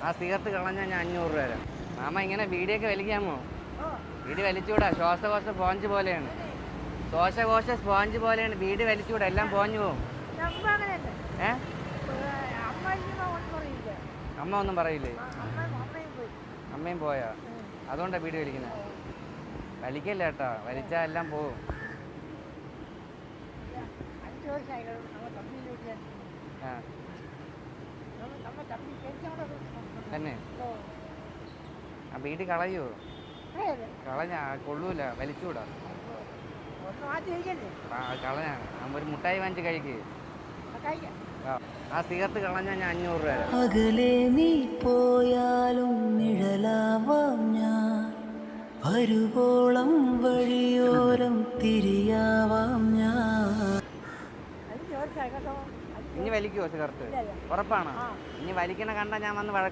ആ സിഗരറ്റ് കളഞ്ഞാൽ ഞാൻ 500 രൂപ തരാം. മാമ ഇങ്ങനെ ബീഡിയൊക്കെ വലിക്കാമോ? ബീഡി വലിച്ചുകൂടാ, ശ്വാസകോശ സ്പോഞ്ച് പോലെയാണ്. ശ്വാസകോശ സ്പോഞ്ച് പോലെയാണ്, ബീഡി വലിച്ചുകൂടാ, എല്ലാം പോഞ്ഞു പോകും. അമ്മ ഒന്നും പറയില്ലേ? അമ്മയും പോയാ? അതുകൊണ്ടാണ് ബീഡി വലിക്കുന്നത്. വലിക്കല്ല കേട്ടോ, വലിച്ചാൽ എല്ലാം പോവും. തന്നെ ആ ബീഡി കളയോ? കളഞ്ഞ കൊള്ളൂല, വലിച്ചുകൂടാ. കളഞ്ഞ ഒരു മുട്ടായി വാങ്ങിച്ച് കഴിക്ക്. ആ സിഗരറ്റ് കളഞ്ഞാൽ ഞാൻ 500 രൂപ തരാം. അകലെ നീ പോയാലും നിഴലാവാം ഞാൻ, വരുവോളം വഴിയോരം തിരിയാവാം ഞാൻ. ഇനി വലിക്കുവോ സിഗരറ്റ്? ഉറപ്പാണോ? ഇനി വലിക്കണ കണ്ടാ ഞാൻ വന്ന് വഴക്ക്